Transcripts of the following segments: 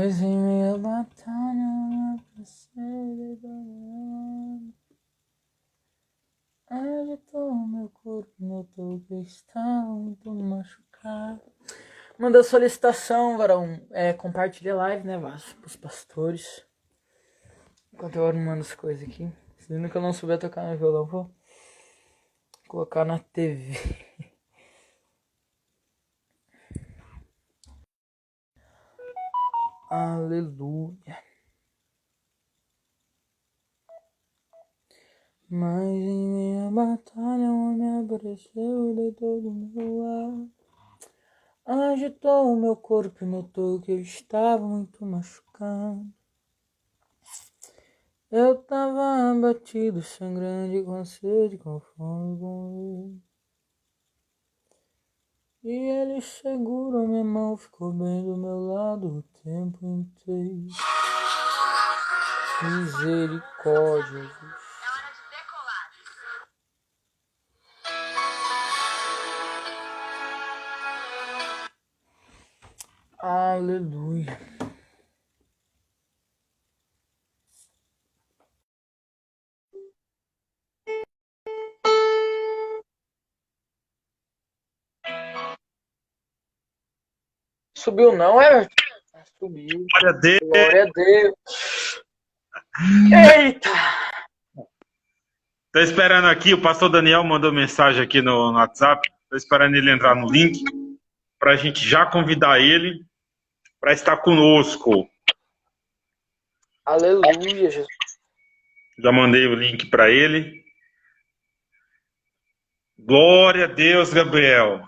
Mas em minha batalha agitou meu corpo, notou que eu estava muito machucado. Manda solicitação, varão. Compartilha a live, né, Vasco? Pros pastores. Enquanto eu arrumando as coisas aqui. Sendo que eu não souber tocar no violão, vou colocar na TV. Aleluia. Mas em minha batalha um homem apareceu e deitou do meu lado. Agitou o meu corpo e notou que eu estava muito machucado. Eu tava abatido, sangrando, com sede, com fome, com medo. E ele segurou minha mão, ficou bem do meu lado o tempo inteiro. Misericórdia, Jesus. Aleluia. Subiu não, Everton? Subiu. Glória a Deus. Glória a Deus. Eita! Tô esperando aqui, o pastor Daniel mandou mensagem aqui no WhatsApp. Tô esperando ele entrar no link para a gente já convidar ele para estar conosco. Aleluia, Jesus. Já mandei o link para ele. Glória a Deus, Gabriel.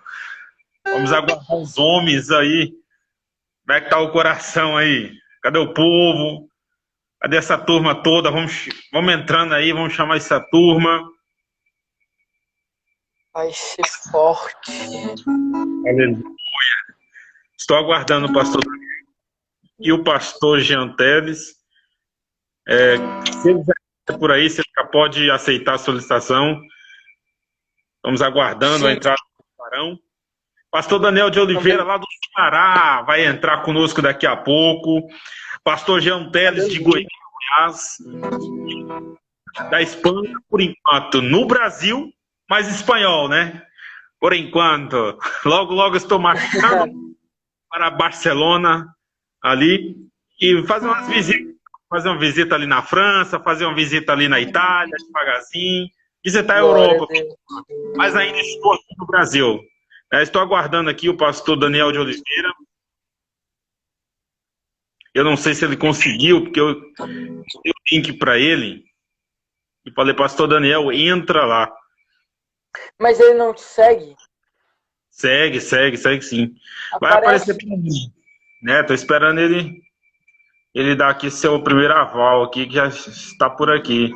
Vamos aguardar os homens aí. Como é que tá o coração aí? Cadê o povo? Cadê essa turma toda? Vamos entrando aí, vamos chamar essa turma. Vai ser forte. Aleluia. Estou aguardando o pastor Daniel e o pastor Jean Teles. Se ele já por aí, você já pode aceitar a solicitação. Estamos aguardando a entrada do varão. Pastor Daniel de Oliveira, lá do Ceará, vai entrar conosco daqui a pouco. Pastor Jean Teles de Goiás, da Espanha, por enquanto, no Brasil, mas espanhol, né? Por enquanto. Logo, logo estou marchando para Barcelona, ali, e fazer umas visitas. Fazer uma visita ali na França, fazer uma visita ali na Itália, devagarzinho, visitar a Europa. Mas ainda estou aqui no Brasil. Estou aguardando aqui o pastor Daniel de Oliveira. Eu não sei se ele conseguiu, porque eu dei o link para ele e falei, pastor Daniel, entra lá. Mas ele não te segue? Segue sim. Vai aparecer para mim. Estou esperando ele dar aqui seu primeiro aval aqui, que já está por aqui.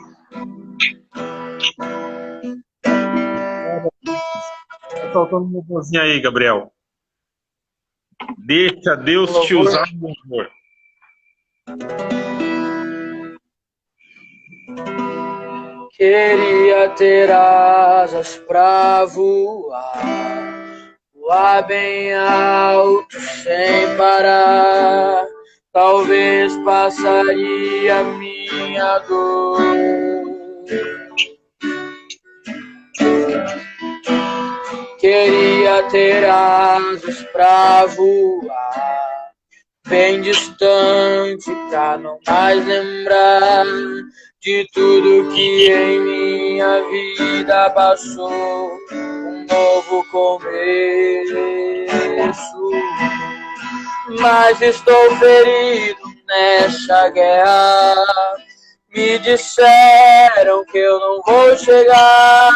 Tá faltando uma vozinha aí, Gabriel. Deixa Deus te usar, meu amor. Queria ter asas pra voar, voar bem alto sem parar. Talvez passaria minha dor. Queria ter asas pra voar, bem distante pra não mais lembrar de tudo que em minha vida passou. Um novo começo. Mas estou ferido nessa guerra. Me disseram que eu não vou chegar,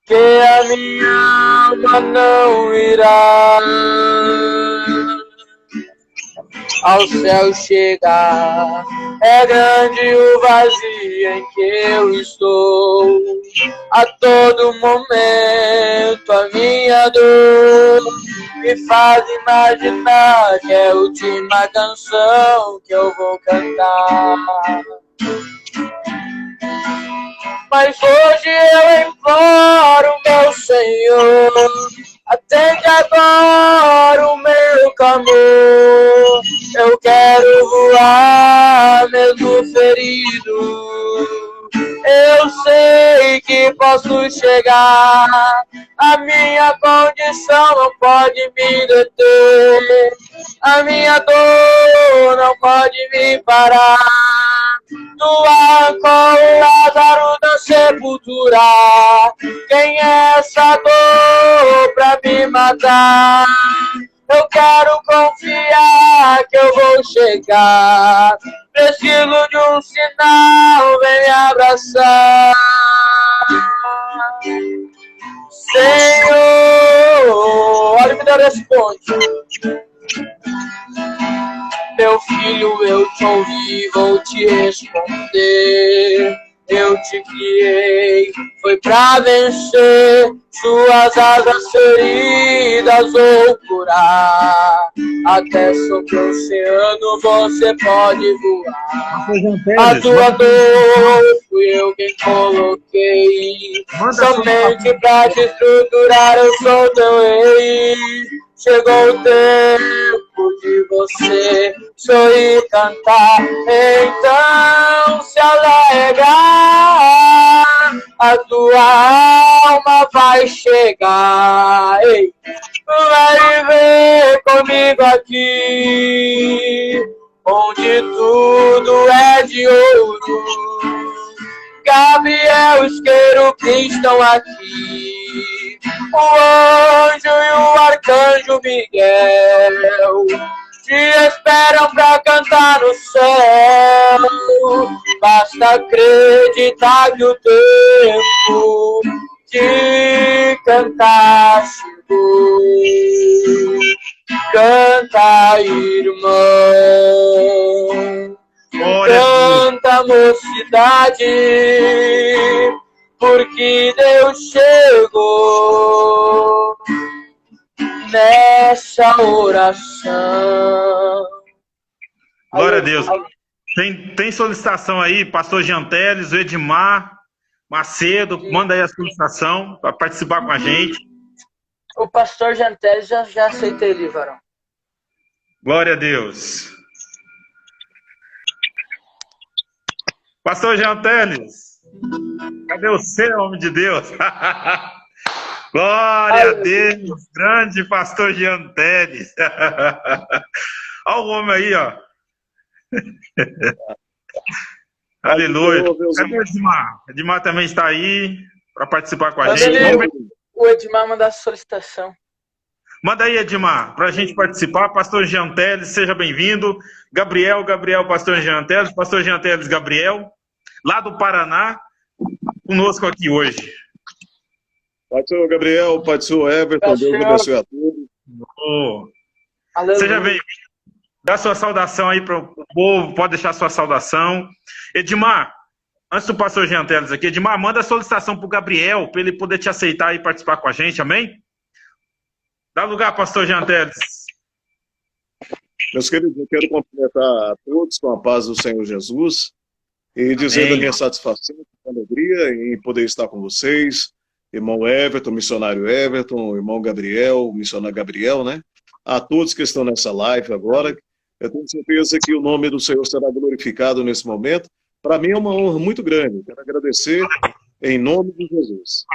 que a minha alma não irá ao céu chegar. É grande o vazio em que eu estou, a todo momento a minha dor me faz imaginar que é a última canção que eu vou cantar. Mas hoje eu imploro, meu Senhor, atende agora o meu clamor. Eu quero voar mesmo ferido. Eu sei que posso chegar. A minha condição não pode me deter. A minha dor não pode me parar. Doar com o Lázaro da sepultura. Quem é essa dor pra me matar? Eu quero confiar que eu vou chegar. Preciso de um sinal, vem me abraçar. Senhor, olha o que Deus responde. Meu filho, eu te ouvi, vou te responder. Eu te criei, foi pra vencer. Suas asas feridas vou curar. Até sobre o oceano você pode voar. A tua dor fui eu quem coloquei. Somente pra te estruturar eu sou teu rei. Chegou o tempo de você sorrir e cantar. Então se alegrar, a tua alma vai chegar. Ei, vai ver comigo aqui, onde tudo é de ouro. Gabriel, os querubins estão aqui. O anjo e o arcanjo Miguel te esperam pra cantar no céu. Basta acreditar que o tempo de cantar chegou. Canta, irmão. Canta, mocidade, porque Deus chegou nessa oração. Glória a Deus. Tem solicitação aí, pastor Jean Teles, o Edmar Macedo, manda aí a solicitação para participar com a gente. O pastor Jean Teles já aceitei ele, varão. Glória a Deus. Pastor Jean Teles, cadê você, homem de Deus? Glória a Deus, grande pastor Jean Teles. Olha o homem aí, ó. Aleluia. Cadê o Edmar? Edmar também está aí para participar com a gente. O Edmar manda a solicitação. Manda aí, Edmar, para a gente participar. Pastor Jean Teles, seja bem-vindo. Gabriel, pastor Jean Teles, pastor Jean Teles, Gabriel, lá do Paraná, conosco aqui hoje. Pastor Gabriel, pastor Everton, Deus abençoe a todos. Oh. Seja bem-vindo. Dá sua saudação aí para o povo, pode deixar sua saudação. Edmar, antes do pastor Jean Teles aqui, Edmar, manda a solicitação para o Gabriel, para ele poder te aceitar e participar com a gente, amém? Dá lugar, pastor Jean Teles. Meus queridos, eu quero cumprimentar a todos com a paz do Senhor Jesus e dizer a minha satisfação, a alegria em poder estar com vocês, irmão Everton, missionário Everton, irmão Gabriel, missionário Gabriel, né? A todos que estão nessa live agora, eu tenho certeza que o nome do Senhor será glorificado nesse momento. Para mim é uma honra muito grande. Quero agradecer em nome de Jesus.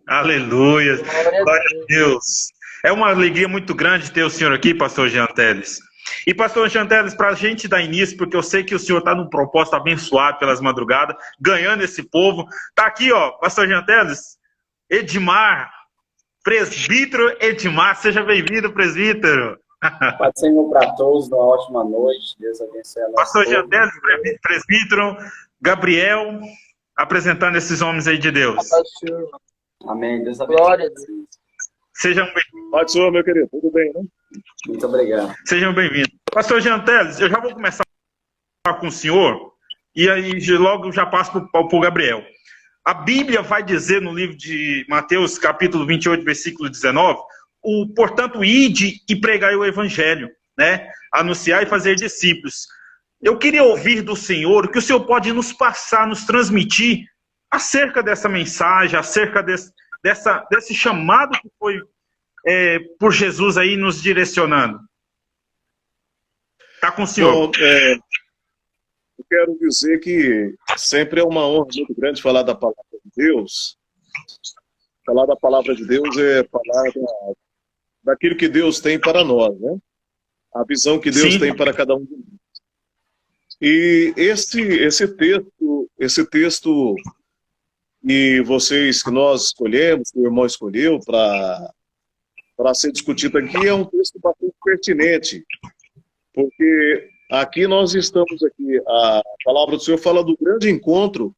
Aleluia. Glória a Deus. É uma alegria muito grande ter o senhor aqui, pastor Jean Teles. E pastor Jean Teles, para a gente dar início, porque eu sei que o senhor está num propósito abençoado pelas madrugadas, ganhando esse povo. Está aqui, ó, pastor Jean Teles, Edmar, presbítero Edmar, seja bem-vindo, presbítero. Paz do Senhor para todos, uma ótima noite, Deus abençoe a nós. Pastor Jean Teles, presbítero, Gabriel, apresentando esses homens aí de Deus. Amém, Deus abençoe. Glória a Deus. Sejam bem-vindos. Paz do Senhor, meu querido, tudo bem, né? Muito obrigado. Sejam bem-vindos. Pastor Jean Teles, eu já vou começar com o senhor, e aí logo já passo para o Gabriel. A Bíblia vai dizer no livro de Mateus, capítulo 28, versículo 19, portanto, ide e pregai o evangelho, né? Anunciar e fazer discípulos. Eu queria ouvir do Senhor o que o Senhor pode nos passar, nos transmitir acerca dessa mensagem, acerca desse chamado que foi por Jesus aí nos direcionando. Está com o senhor. Bom, eu quero dizer que sempre é uma honra muito grande falar da palavra de Deus. Falar da palavra de Deus é falar daquilo que Deus tem para nós, né? A visão que Deus tem para cada um de nós. E esse texto que nós escolhemos, que o irmão escolheu para ser discutido aqui, é um texto bastante pertinente, porque aqui nós estamos aqui, a palavra do Senhor fala do grande encontro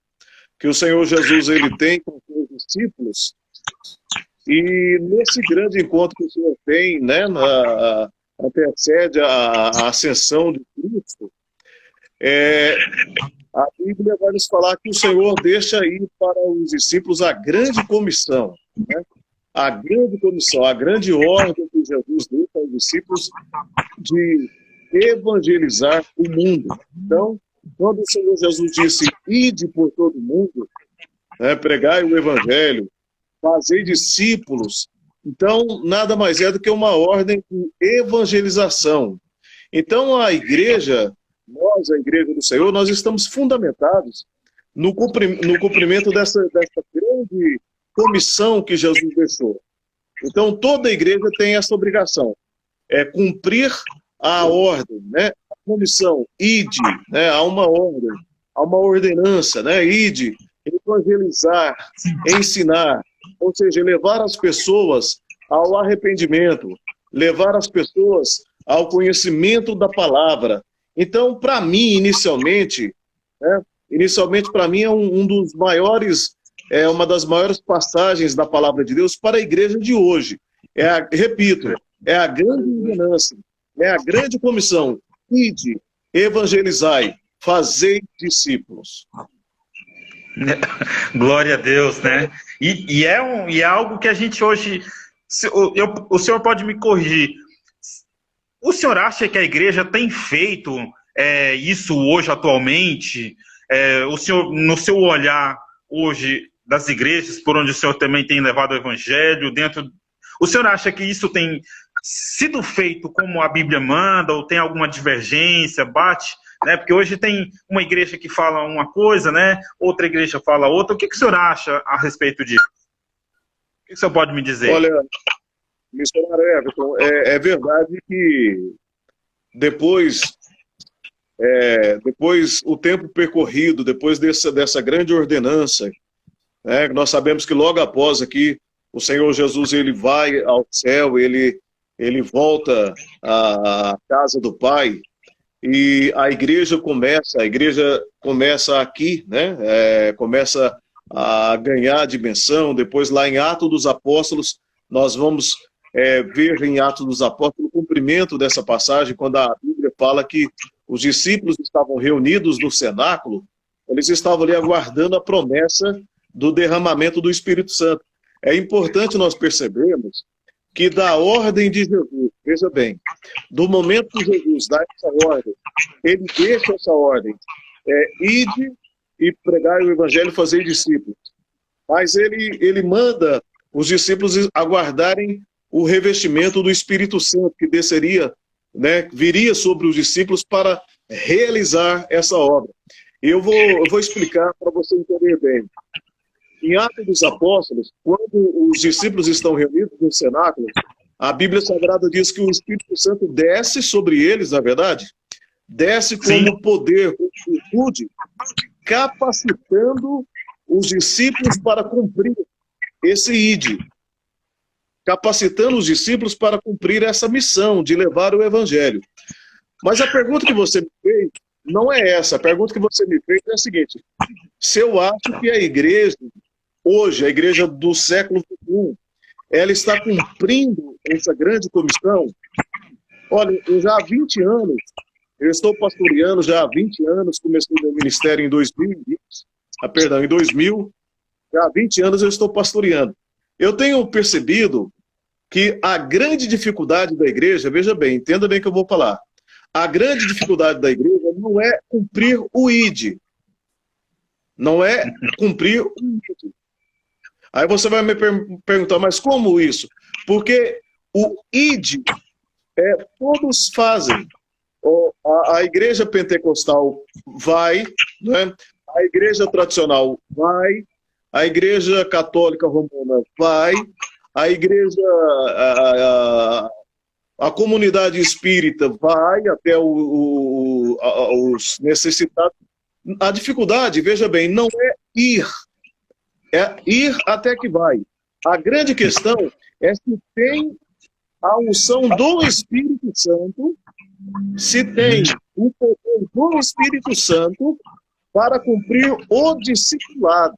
que o Senhor Jesus ele tem com os seus discípulos, e nesse grande encontro que o Senhor tem, né, antecede a ascensão de Cristo, a Bíblia vai nos falar que o Senhor deixa ir para os discípulos a grande comissão, né? A grande comissão, a grande ordem que Jesus deu para os discípulos de evangelizar o mundo. Então, quando o Senhor Jesus disse, ide por todo mundo, né, pregai o evangelho, fazei discípulos, então nada mais é do que uma ordem de evangelização. Então a igreja, nós, a igreja do Senhor, nós estamos fundamentados no cumprimento dessa grande comissão que Jesus deixou. Então toda a igreja tem essa obrigação, cumprir a ordem, né? A comissão, ide, né? Há uma ordem, há uma ordenança, né? Ide, evangelizar, ensinar, ou seja, levar as pessoas ao arrependimento, levar as pessoas ao conhecimento da palavra. Então, para mim, inicialmente para mim é um dos maiores, uma das maiores passagens da palavra de Deus para a igreja de hoje. Repito, é a grande ordenança, é a grande comissão, ide, evangelizai, fazei discípulos. Glória a Deus, né? E é algo que a gente hoje... O senhor pode me corrigir. O senhor acha que a igreja tem feito isso hoje, atualmente? O senhor, no seu olhar hoje das igrejas, por onde o senhor também tem levado o evangelho, o senhor acha que isso tem sido feito como a Bíblia manda, ou tem alguma divergência, bate... Né? Porque hoje tem uma igreja que fala uma coisa, né? Outra igreja fala outra. O que o senhor acha a respeito disso? O que o senhor pode me dizer? Olha, missionário Everton, é verdade que depois o tempo percorrido, depois dessa grande ordenança, né, nós sabemos que logo após aqui, o Senhor Jesus ele vai ao céu, ele volta à casa do Pai, e a igreja começa aqui, né? Começa a ganhar dimensão. Depois, lá em Atos dos Apóstolos, nós vamos ver em Atos dos Apóstolos o cumprimento dessa passagem, quando a Bíblia fala que os discípulos estavam reunidos no cenáculo, eles estavam ali aguardando a promessa do derramamento do Espírito Santo. É importante nós percebermos que da ordem de Jesus, veja bem, do momento que Jesus dá essa ordem, ele deixa essa ordem, ide e pregai o evangelho, fazer discípulos. Mas ele manda os discípulos aguardarem o revestimento do Espírito Santo, que desceria, né, viria sobre os discípulos para realizar essa obra. E eu vou explicar para você entender bem. Em Atos dos Apóstolos, quando os discípulos estão reunidos no cenáculo, a Bíblia Sagrada diz que o Espírito Santo desce sobre eles, na verdade, desce como poder, como virtude, capacitando os discípulos para cumprir esse ide, capacitando os discípulos para cumprir essa missão de levar o Evangelho. Mas a pergunta que você me fez não é essa. A pergunta que você me fez é a seguinte: se eu acho que a igreja, hoje, a igreja do século XXI, ela está cumprindo essa grande comissão. Olha, eu já há 20 anos, eu estou pastoreando já há 20 anos, comecei meu ministério em 2000, já há 20 anos eu estou pastoreando. Eu tenho percebido que a grande dificuldade da igreja, veja bem, entenda bem o que eu vou falar, a grande dificuldade da igreja não é cumprir o ID. Não é cumprir o ID. Aí você vai me perguntar, mas como isso? Porque o ID todos fazem. a igreja pentecostal vai, né? A igreja tradicional vai, a igreja católica romana vai, a igreja, a comunidade espírita vai até os necessitados. A dificuldade, veja bem, não é ir até que vai. A grande questão é se tem a unção do Espírito Santo, se tem o poder do Espírito Santo para cumprir o discipulado.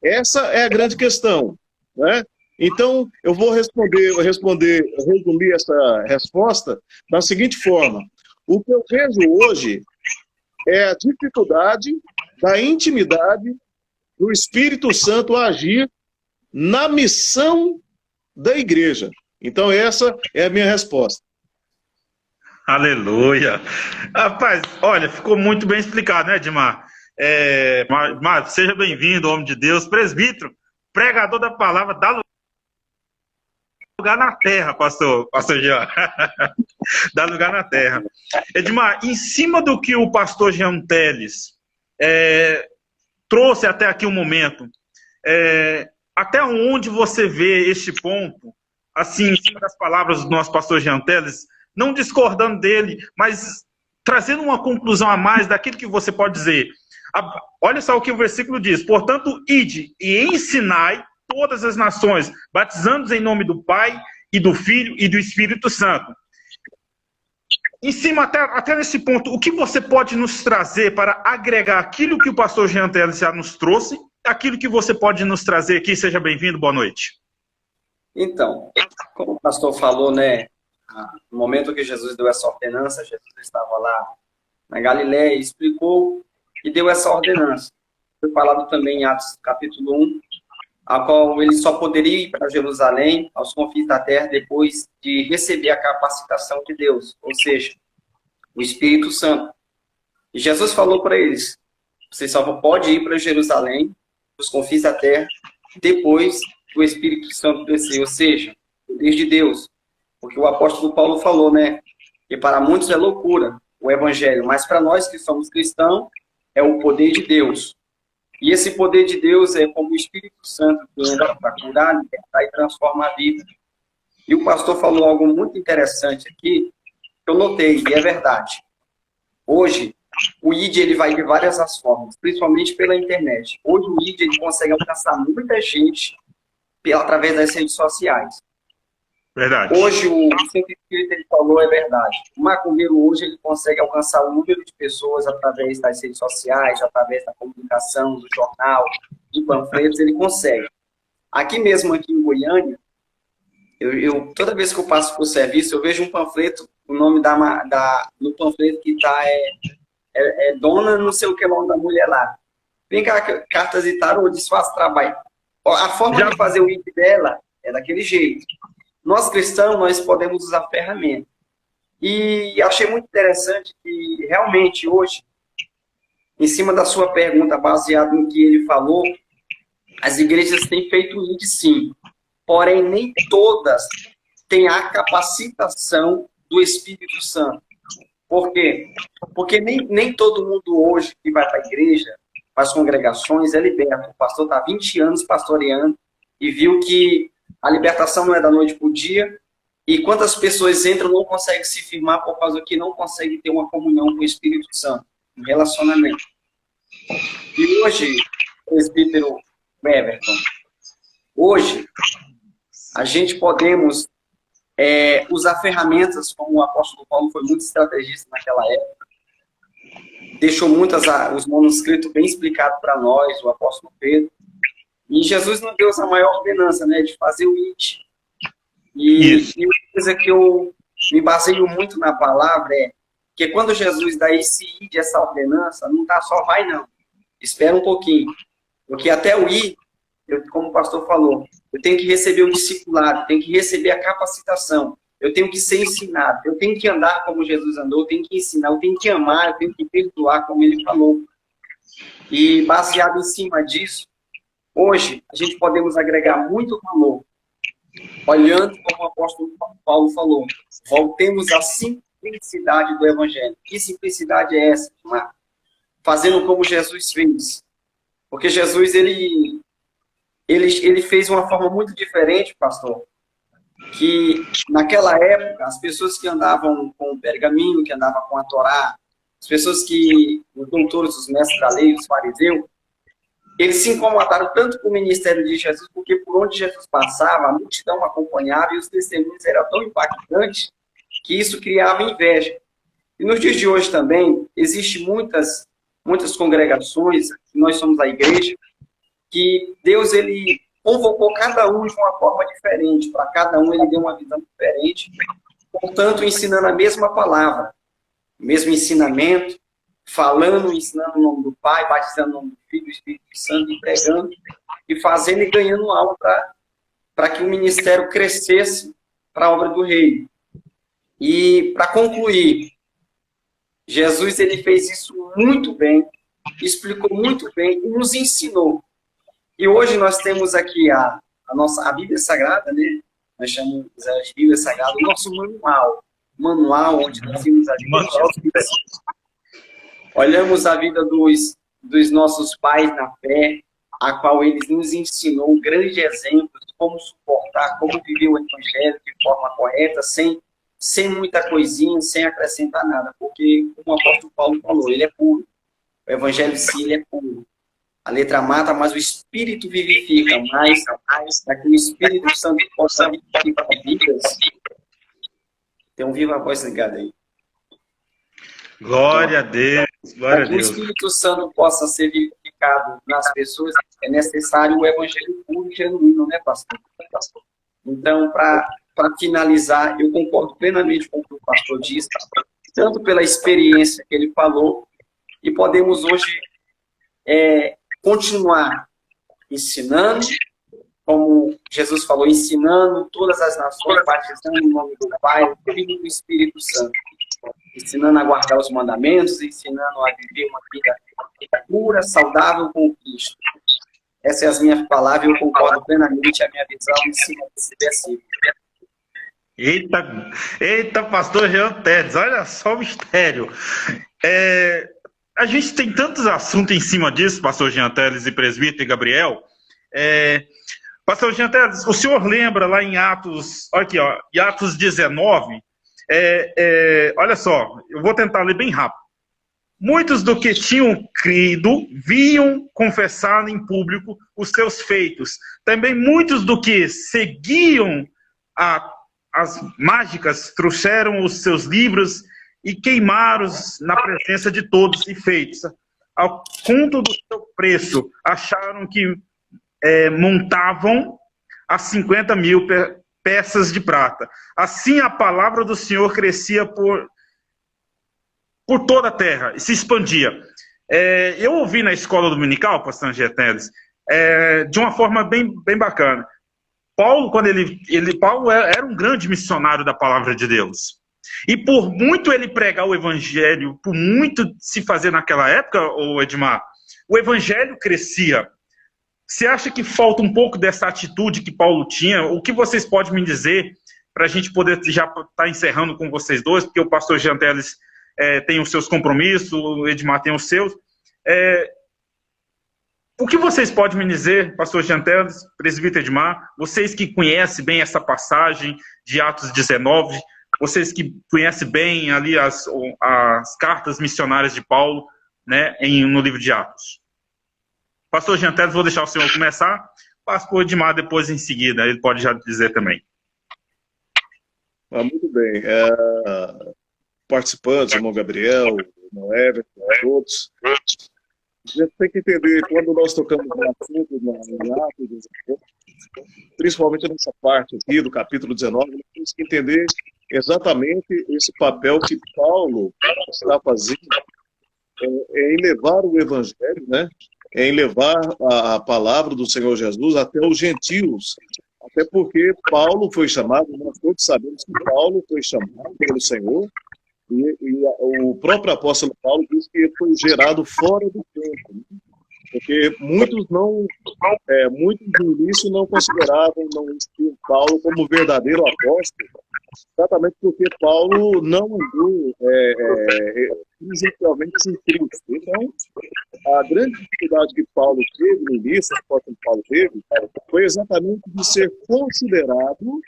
Essa é a grande questão, né? Então, eu vou resumir essa resposta da seguinte forma. O que eu vejo hoje é a dificuldade da intimidade do Espírito Santo agir na missão da igreja. Então, essa é a minha resposta. Aleluia. Rapaz, olha, ficou muito bem explicado, né, Edmar? Mar, seja bem-vindo, homem de Deus, presbítero, pregador da palavra, dá lugar na terra, pastor Jean. Dá lugar na terra. Edmar, em cima do que o pastor Jean Teles trouxe até aqui um momento, até onde você vê este ponto, assim, em cima das palavras do nosso pastor Jean Teles, não discordando dele, mas trazendo uma conclusão a mais daquilo que você pode dizer. Olha só o que o versículo diz: portanto, ide e ensinai todas as nações, batizando-os em nome do Pai, e do Filho, e do Espírito Santo. Em cima, até nesse ponto, o que você pode nos trazer para agregar aquilo que o pastor Jean Teles já nos trouxe, aquilo que você pode nos trazer aqui? Seja bem-vindo, boa noite. Então, como o pastor falou, né, no momento que Jesus deu essa ordenança, Jesus estava lá na Galiléia e explicou e deu essa ordenança. Foi falado também em Atos capítulo 1, a qual ele só poderia ir para Jerusalém, aos confins da terra, depois de receber a capacitação de Deus, ou seja, o Espírito Santo. E Jesus falou para eles: você só pode ir para Jerusalém, os confins da terra, depois do Espírito Santo descer, ou seja, o poder de Deus. Porque o apóstolo Paulo falou, né, que para muitos é loucura o evangelho, mas para nós que somos cristãos, é o poder de Deus. E esse poder de Deus é como o Espírito Santo que anda para curar, libertar e transformar a vida. E o pastor falou algo muito interessante aqui, que eu notei, e é verdade. Hoje, o ID ele vai de várias as formas, principalmente pela internet. Hoje o ID ele consegue alcançar muita gente através das redes sociais. Verdade. Hoje o Centro Espírita ele falou, é verdade. O macumbeiro hoje ele consegue alcançar o número de pessoas através das redes sociais, através da comunicação, do jornal, de panfletos, ele consegue. Aqui mesmo, aqui em Goiânia, eu toda vez que eu passo por serviço, eu vejo um panfleto, o nome no panfleto que está dona não sei o que lá da mulher lá. Vem cá, cartas e tarô, desfaz trabalho. A forma de fazer o ID dela é daquele jeito. Nós cristãos, nós podemos usar ferramentas. E achei muito interessante que, realmente, hoje, em cima da sua pergunta, baseado no que ele falou, as igrejas têm feito ID sim. Porém, nem todas têm a capacitação do Espírito Santo. Por quê? Porque nem todo mundo hoje que vai para a igreja, para as congregações, é liberto. O pastor está há 20 anos pastoreando e viu que a libertação não é da noite para o dia, e quantas pessoas entram não conseguem se firmar por causa que não conseguem ter uma comunhão com o Espírito Santo, um relacionamento. E hoje, presbítero Everton, hoje a gente podemos usar ferramentas, como o apóstolo Paulo foi muito estrategista naquela época, deixou os manuscritos bem explicados para nós, o apóstolo Pedro. E Jesus nos deu essa maior ordenança, né, de fazer o IT. E uma coisa que eu me baseio muito na palavra é que quando Jesus dá esse IT, essa ordenança, não tá só vai não. Espera um pouquinho. Porque até o I, como o pastor falou, eu tenho que receber o discipulado, tenho que receber a capacitação, eu tenho que ser ensinado, eu tenho que andar como Jesus andou, eu tenho que ensinar, eu tenho que amar, eu tenho que perdoar, como ele falou. E baseado em cima disso, hoje, a gente podemos agregar muito valor, olhando como o apóstolo Paulo falou, voltemos a simplicidade do Evangelho. Que simplicidade é essa? Fazendo como Jesus fez. Porque Jesus, ele fez uma forma muito diferente, pastor, que naquela época, as pessoas que andavam com o pergaminho, que andavam com a Torá, as pessoas que, os doutores, os mestres da lei, os fariseus, eles se incomodaram tanto com o ministério de Jesus, porque por onde Jesus passava, a multidão acompanhava e os testemunhos eram tão impactantes que isso criava inveja. E nos dias de hoje também, existem muitas congregações, nós somos a igreja, que Deus, ele convocou cada um de uma forma diferente, para cada um ele deu uma visão diferente, portanto, ensinando a mesma palavra, o mesmo ensinamento, falando, ensinando o nome do Pai, batizando o nome do Filho, do Espírito Santo, entregando e fazendo e ganhando algo para que o ministério crescesse para a obra do Reino. E, para concluir, Jesus, ele fez isso muito bem, explicou muito bem e nos ensinou. E hoje nós temos aqui a Bíblia Sagrada, né? Nós chamamos de Bíblia Sagrada, o nosso manual onde nós temos a vida de Jesus. Olhamos a vida dos nossos pais na fé, a qual eles nos ensinou um grande exemplo de como suportar, como viver o Evangelho de forma correta, sem muita coisinha, sem acrescentar nada, porque, como o apóstolo Paulo falou, ele é puro. O Evangelho, sim, ele é puro. A letra mata, mas o Espírito vivifica, mas para que o Espírito Santo possa vivificar vidas. Tem um viva voz ligado aí. Glória a Deus, glória a Para que o Deus. Espírito Santo possa ser vivificado nas pessoas, é necessário o Evangelho puro e genuíno, né, pastor? Então, para finalizar, eu concordo plenamente com o que o pastor disse, tanto pela experiência que ele falou, e podemos hoje continuar ensinando, como Jesus falou, ensinando todas as nações, batizando em nome do Pai, do Filho e do Espírito Santo, ensinando a guardar os mandamentos, ensinando a viver uma vida pura, saudável com Cristo. Essas são as minhas palavras e eu concordo plenamente a minha visão em cima desse versículo. Eita, pastor Jean Tedes, olha só o mistério. A gente tem tantos assuntos em cima disso, pastor Jean Teles e presbítero Gabriel. Pastor Jean Teles, o senhor lembra lá em Atos, olha aqui, ó, em Atos 19, olha só, eu vou tentar ler bem rápido. Muitos do que tinham crido vinham confessar em público os seus feitos. Também muitos do que seguiam as mágicas trouxeram os seus livros e queimaram-os na presença de todos e feitos. Ao conto do seu preço, acharam que montavam a 50.000 peças de prata. Assim a palavra do Senhor crescia por toda a terra e se expandia. Eu ouvi na escola dominical, pastor Jean Teles, de uma forma bem bacana. Paulo, quando Paulo era um grande missionário da palavra de Deus. E por muito ele pregar o evangelho, por muito se fazer naquela época, Edmar, o evangelho crescia. Você acha que falta um pouco dessa atitude que Paulo tinha? O que vocês podem me dizer para a gente poder já estar encerrando com vocês dois, porque o pastor Jean Teles tem os seus compromissos, o Edmar tem os seus. O que vocês podem me dizer, pastor Jean Teles, presbítero Edmar, vocês que conhecem bem essa passagem de Atos 19, vocês que conhecem bem ali as cartas missionárias de Paulo, né, no livro de Atos? Pastor Jean Teles, vou deixar o senhor começar, pastor Edmar depois em seguida, ele pode já dizer também. Muito bem. Participantes, irmão Gabriel, irmão Everton, todos. A gente tem que entender, quando nós tocamos no assunto, em Atos, principalmente nessa parte aqui do capítulo 19, nós temos que entender exatamente esse papel que Paulo está fazendo em levar o evangelho, né? Em levar a palavra do Senhor Jesus até os gentios. Até porque Paulo foi chamado, nós todos sabemos que Paulo foi chamado pelo Senhor, e o próprio apóstolo Paulo diz que ele foi gerado fora do tempo, né? Porque muitos no início não consideravam Paulo como verdadeiro apóstolo, exatamente porque Paulo não andou presencialmente em Cristo. Então, a grande dificuldade que Paulo teve no início, o apóstolo Paulo teve, foi exatamente de ser considerado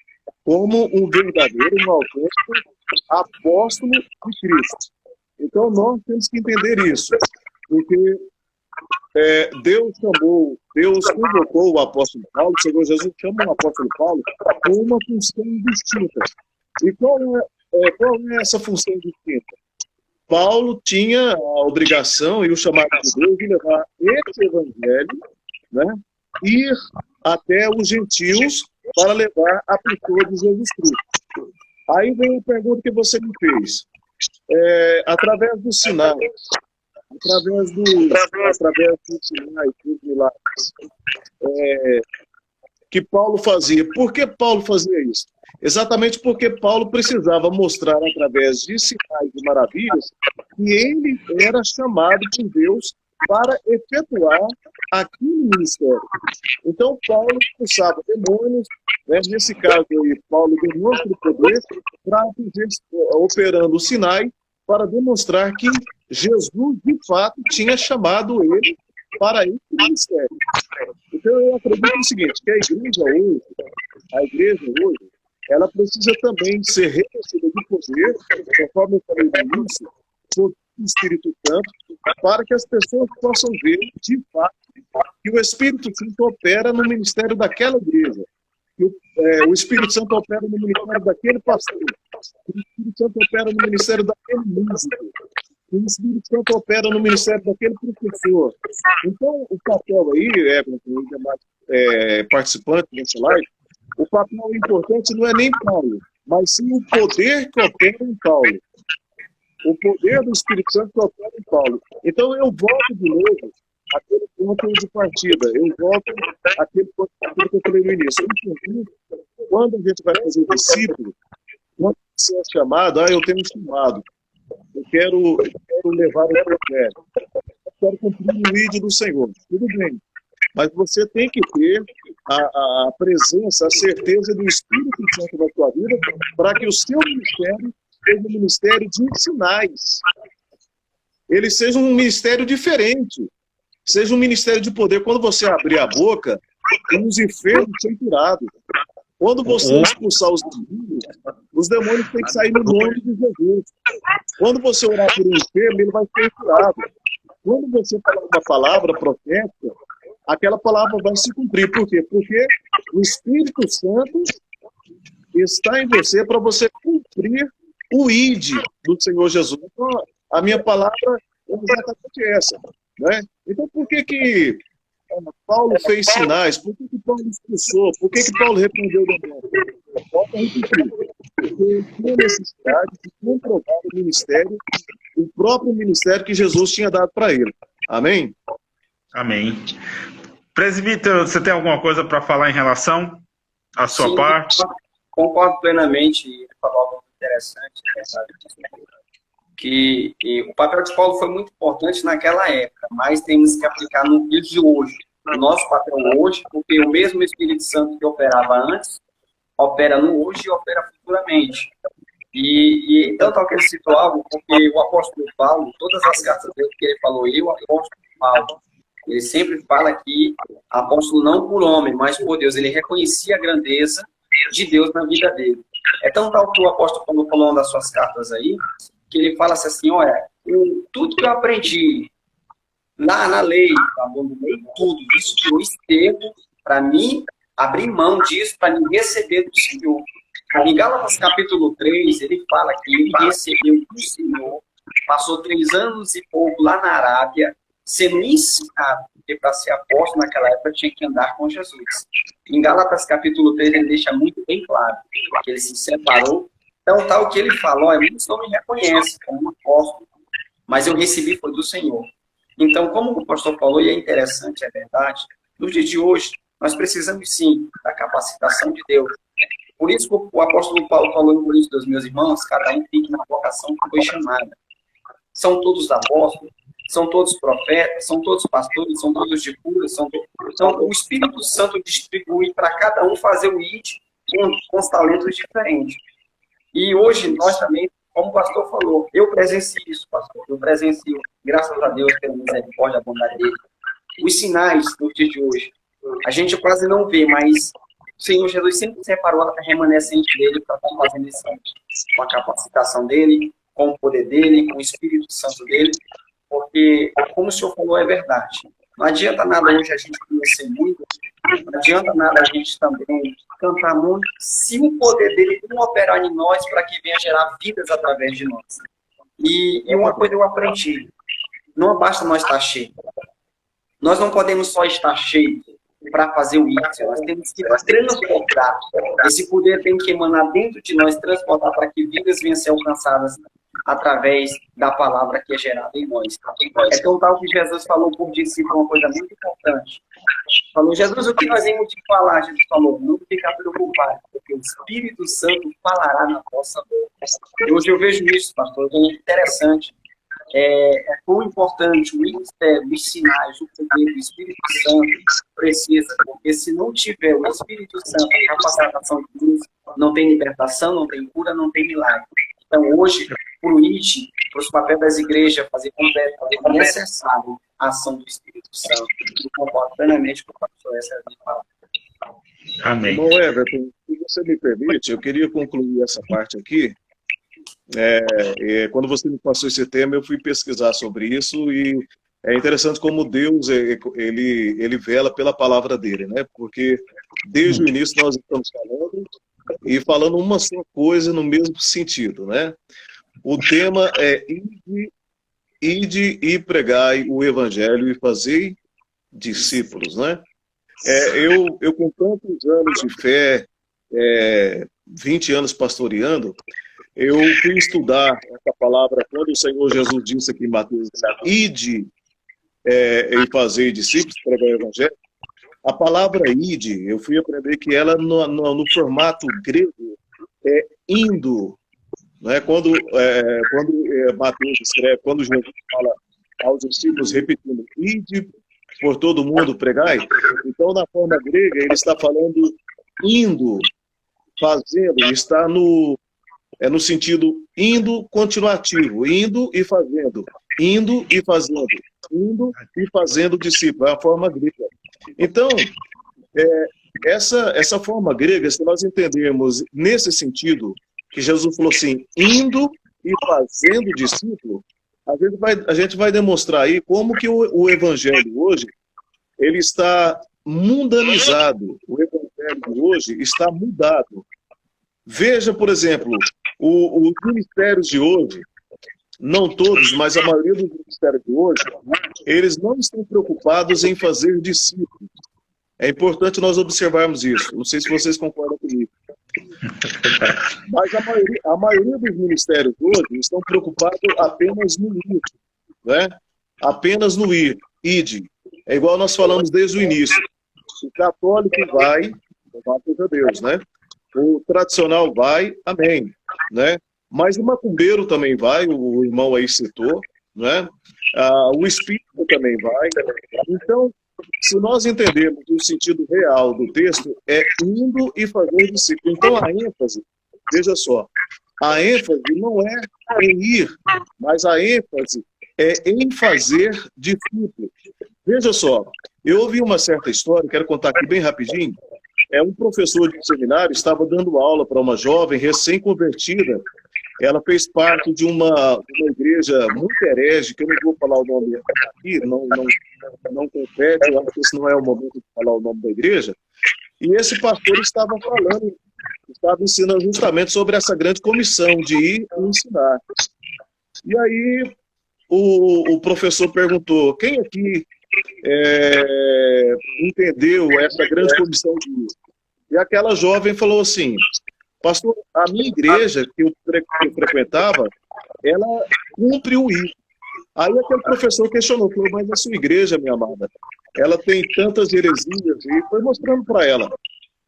como um verdadeiro, um autêntico apóstolo de Cristo. Então, nós temos que entender isso, porque Deus convocou o apóstolo Paulo, o Senhor Jesus chama o apóstolo Paulo com uma função distinta. E qual é essa função distinta? Paulo tinha a obrigação e o chamado de Deus de levar esse evangelho, né, ir até os gentios para levar a pessoa de Jesus Cristo. Aí vem a pergunta que você me fez. Através dos sinais, através dos sinais, dos milagres, que Paulo fazia. Por que Paulo fazia isso? Exatamente porque Paulo precisava mostrar, através de sinais e maravilhas, que ele era chamado por Deus para efetuar aquele ministério. Então, Paulo expulsava demônios, né? Nesse caso aí, Paulo demonstra o poder para operando o sinai, para demonstrar que Jesus, de fato, tinha chamado ele para esse ministério. Então, eu acredito no seguinte, que a igreja hoje, ela precisa também ser revestida de poder, conforme eu falei no início, por Espírito Santo, para que as pessoas possam ver, de fato, que o Espírito Santo opera no ministério daquela igreja, que o Espírito Santo opera no ministério daquele pastor, que o Espírito Santo opera no ministério daquele músico, que o Espírito Santo opera no ministério daquele professor. Então, o papel aí, Everton, participante dessa live, o papel importante não é nem Paulo, mas sim o poder que opera em Paulo. O poder do Espírito Santo que opera em Paulo. Então, eu volto de novo àquele ponto de partida. Eu volto àquele ponto que eu falei no início. Quando a gente vai fazer o discípulo, quando você é chamado, eu tenho um chamado. Eu quero levar o evangelho. Eu quero cumprir o ID do Senhor. Tudo bem. Mas você tem que ter a presença, a certeza do Espírito Santo na sua vida para que o seu ministério seja um ministério de sinais. Ele seja um ministério diferente. Seja um ministério de poder. Quando você abrir a boca, os enfermos são curados. Quando você expulsar os demônios têm que sair no nome de Jesus. Quando você orar por um enfermo, ele vai ser curado. Quando você falar uma palavra profética, aquela palavra vai se cumprir. Por quê? Porque o Espírito Santo está em você para você cumprir o ID do Senhor Jesus. Então, a minha palavra é exatamente essa. Né? Então, por que Paulo fez sinais? Por que Paulo expulsou? Por que Paulo repreendeu o demônio? Volto a repetir. Porque tinha necessidade de comprovar o ministério, o próprio ministério que Jesus tinha dado para ele. Amém? Amém. Presbítero, você tem alguma coisa para falar em relação à sua parte? Concordo plenamente. Ele falou algo interessante, que o papel de Paulo foi muito importante naquela época, mas temos que aplicar no dia de hoje. O nosso papel hoje, porque o mesmo Espírito Santo que operava antes, opera no hoje e opera futuramente. E tanto que ele citou algo, porque o apóstolo Paulo, todas as cartas dele que ele falou, o apóstolo Paulo, ele sempre fala que apóstolo não por homem, mas por Deus. Ele reconhecia a grandeza de Deus na vida dele. É tão tal que o apóstolo Paulo falou uma das suas cartas aí, que ele fala assim, olha, tudo que eu aprendi lá na lei, abandonei tudo, isso que eu esteve para mim abrir mão disso, para me receber do Senhor. Em Gálatas capítulo 3, ele fala que ele recebeu do Senhor, passou 3 anos e pouco lá na Arábia, sendo ensinado, porque para ser apóstolo naquela época tinha que andar com Jesus. Em Gálatas capítulo 3, ele deixa muito bem claro que ele se separou. Então, tal que ele falou, muitos não me reconhecem como um apóstolo, mas eu recebi foi do Senhor. Então, como o pastor falou, e é interessante, é verdade, nos dias de hoje, nós precisamos sim da capacitação de Deus. Por isso que o apóstolo Paulo falou no Coríntios dos meus irmãos, cada um fique na vocação que foi chamada. São todos apóstolos, são todos profetas, são todos pastores, são todos de cura, Então, o Espírito Santo distribui para cada um fazer o ID com os talentos diferentes. E hoje nós também, como o pastor falou, eu presencio isso, pastor. Eu presencio, graças a Deus, pela misericórdia, a bondade dele, os sinais nos dias de hoje. A gente quase não vê, mas o Senhor Jesus sempre separou a remanescente dele para estar fazendo isso, com a capacitação dele, com o poder dele, com o Espírito Santo dele, porque, como o Senhor falou, é verdade. Não adianta nada hoje a gente conhecer muito, não adianta nada a gente também cantar muito, se o poder dele não operar em nós para que venha gerar vidas através de nós. E uma coisa eu aprendi, não basta nós estar cheios. Nós não podemos só estar cheios para fazer o isso, nós temos que transportar. Esse poder tem que emanar dentro de nós, transportar para que vidas venham a ser alcançadas através da palavra que é gerada em nós. É tão tal que Jesus falou por discípulo uma coisa muito importante. Falou, Jesus, o que nós vamos te falar? Jesus falou, não fica preocupado, porque o Espírito Santo falará na vossa boca. E hoje eu vejo isso, pastor, é muito interessante. É tão importante o ministério, os sinais, o poder do Espírito Santo precisa, porque se não tiver o Espírito Santo, a capacitação de Deus, não tem libertação, não tem cura, não tem milagre. Então, hoje, para o IT, para os papéis das igrejas, fazer completo, é necessário a ação do Espírito Santo. Eu concordo plenamente com o pastor, essa é a minha palavra. Amém. Bom, Everton, se você me permite, eu queria concluir essa parte aqui. Quando você me passou esse tema, eu fui pesquisar sobre isso e é interessante como Deus ele vela pela palavra dele, né? Porque desde o início nós estamos falando uma só coisa no mesmo sentido, né? O tema é ide e pregai o evangelho e fazei discípulos, né? Eu com tantos anos de fé, 20 anos pastoreando, eu fui estudar essa palavra quando o Senhor Jesus disse aqui em Mateus, ide e fazei discípulos, pregai o evangelho. A palavra ide, eu fui aprender que ela no formato grego é indo. Né? Quando Mateus escreve, quando Jesus fala aos discípulos repetindo, ide por todo mundo, pregai, então na forma grega ele está falando indo, fazendo, está no sentido indo continuativo, indo e fazendo, indo e fazendo, indo e fazendo discípulo, é a forma grega. Então, essa forma grega, se nós entendermos nesse sentido, que Jesus falou assim, indo e fazendo discípulo, a gente vai demonstrar aí como que o evangelho hoje, ele está mundanizado, o evangelho hoje está mudado. Veja, por exemplo, os ministérios de hoje, não todos, mas a maioria dos ministérios de hoje, eles não estão preocupados em fazer discípulos. É importante nós observarmos isso. Não sei se vocês concordam comigo. Mas a maioria dos ministérios hoje estão preocupados apenas no ir, né? Apenas no ir, ide. É igual nós falamos desde o início. O católico vai, graças a Deus, né? O tradicional vai, amém, né? Mas o macumbeiro também vai, o irmão aí citou, né? O espírito também vai. Então, se nós entendermos o sentido real do texto, é indo e fazer discípulo. Então, a ênfase, veja só, a ênfase não é em ir, mas a ênfase é em fazer discípulo. Veja só, eu ouvi uma certa história, quero contar aqui bem rapidinho. Um professor de seminário estava dando aula para uma jovem recém-convertida. Ela fez parte de uma igreja muito herege, que eu não vou falar o nome aqui, não compete, eu acho que esse não é o momento de falar o nome da igreja. E esse pastor estava ensinando justamente sobre essa grande comissão de ir e ensinar. E aí o professor perguntou, quem aqui entendeu essa grande comissão de ir? E aquela jovem falou assim, pastor, a minha igreja que eu frequentava, ela cumpre o ir. Aí aquele professor questionou, falou, mas a sua igreja, minha amada, ela tem tantas heresias, e foi mostrando para ela,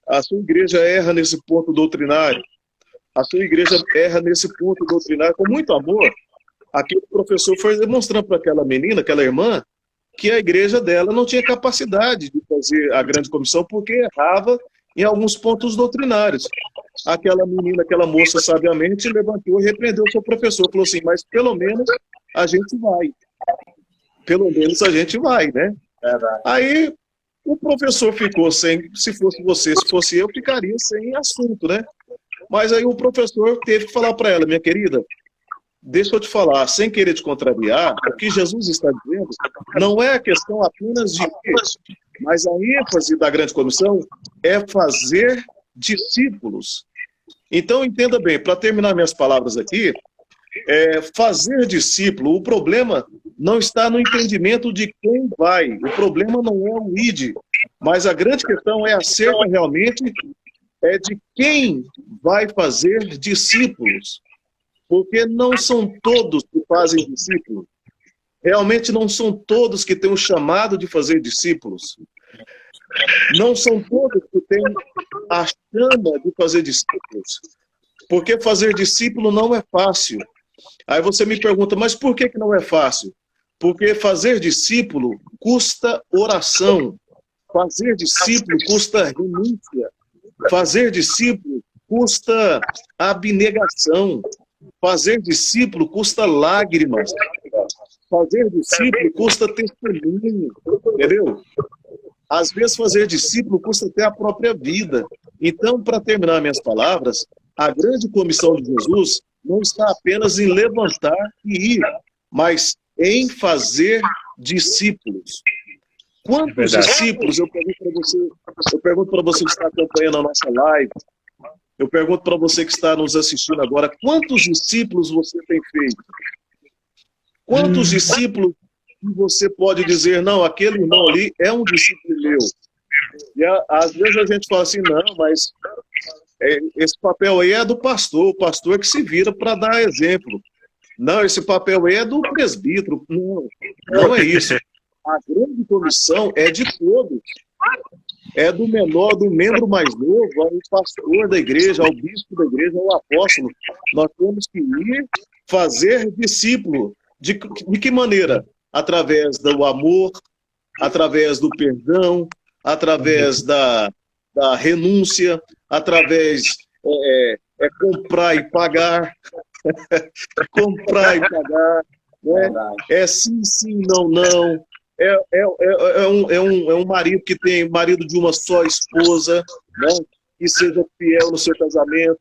a sua igreja erra nesse ponto doutrinário, a sua igreja erra nesse ponto doutrinário, com muito amor. Aquele professor foi demonstrando para aquela menina, aquela irmã, que a igreja dela não tinha capacidade de fazer a grande comissão, porque errava em alguns pontos doutrinários. aquela menina, aquela moça, sabiamente, levantou e repreendeu o seu professor. Falou assim, mas pelo menos a gente vai. Pelo menos a gente vai, né? Aí o professor ficou sem, se fosse você, se fosse eu, ficaria sem assunto, né? Mas aí o professor teve que falar para ela, minha querida, deixa eu te falar, sem querer te contrariar, o que Jesus está dizendo não é a questão apenas de quê, mas a ênfase da grande comissão é fazer discípulos. Então, entenda bem, para terminar minhas palavras aqui, fazer discípulo, o problema não está no entendimento de quem vai, o problema não é o id, mas a grande questão é acerca realmente de quem vai fazer discípulos, porque não são todos que fazem discípulos, realmente não são todos que têm o chamado de fazer discípulos, não são todos que têm a chama de fazer discípulos, porque fazer discípulo não é fácil. Aí você me pergunta, mas por que não é fácil? Porque fazer discípulo custa oração, fazer discípulo custa renúncia, fazer discípulo custa abnegação, fazer discípulo custa lágrimas, fazer discípulo custa testemunho, entendeu? Às vezes fazer discípulo custa até a própria vida. Então, para terminar minhas palavras, a grande comissão de Jesus não está apenas em levantar e ir, mas em fazer discípulos. Quantos discípulos, eu pergunto para você que está acompanhando a nossa live, eu pergunto para você que está nos assistindo agora, quantos discípulos você tem feito? Quantos discípulos você pode dizer, não, aquele irmão ali é um discípulo meu? E às vezes a gente fala assim, não, mas esse papel aí é do pastor, o pastor é que se vira para dar exemplo. Não, esse papel aí é do presbítero. Não, não é isso. A grande comissão é de todos. É do menor, do membro mais novo, ao pastor da igreja, ao bispo da igreja, ao apóstolo. Nós temos que ir fazer discípulo. De que maneira? Através do amor, através do perdão, através da renúncia, através comprar e pagar, comprar e pagar, né? Sim, sim, não, não. É um marido que tem marido de uma só esposa, né? Que seja fiel no seu casamento,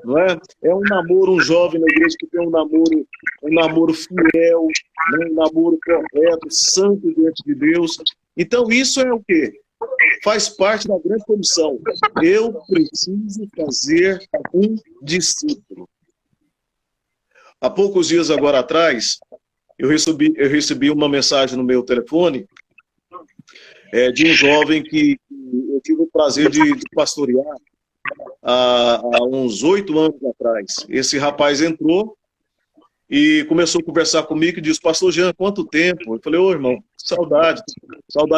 não é? É um namoro, um jovem na igreja que tem um namoro fiel, né? Um namoro correto, santo diante de Deus. Então isso é o quê? Faz parte da grande comissão. Eu preciso fazer um discípulo. Há poucos dias agora atrás, eu recebi uma mensagem no meu telefone de um jovem que eu tive o prazer de pastorear há uns 8 anos atrás. Esse rapaz entrou e começou a conversar comigo e disse, pastor Jean, quanto tempo? Eu falei, ô irmão, saudade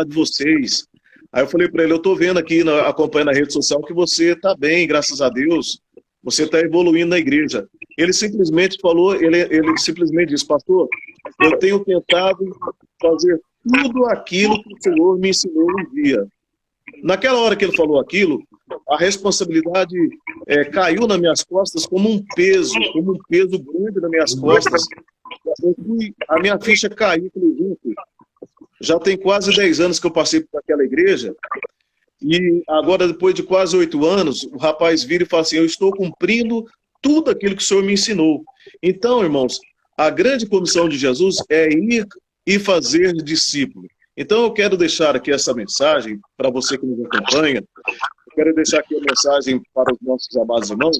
de vocês. Aí eu falei para ele, eu estou vendo aqui, acompanhando na rede social, que você está bem, graças a Deus, você está evoluindo na igreja. Ele simplesmente falou, ele simplesmente disse, pastor, eu tenho tentado fazer tudo aquilo que o Senhor me ensinou um dia. Naquela hora que ele falou aquilo, a responsabilidade caiu nas minhas costas como um peso grande nas minhas costas. A minha ficha caiu, falei, gente, já tem quase 10 anos que eu passei por aquela igreja, e agora, depois de quase 8 anos, o rapaz vira e fala assim, eu estou cumprindo tudo aquilo que o Senhor me ensinou. Então, irmãos, a grande comissão de Jesus é ir e fazer discípulo. Então, eu quero deixar aqui essa mensagem para você que nos acompanha, eu quero deixar aqui a mensagem para os nossos amados irmãos,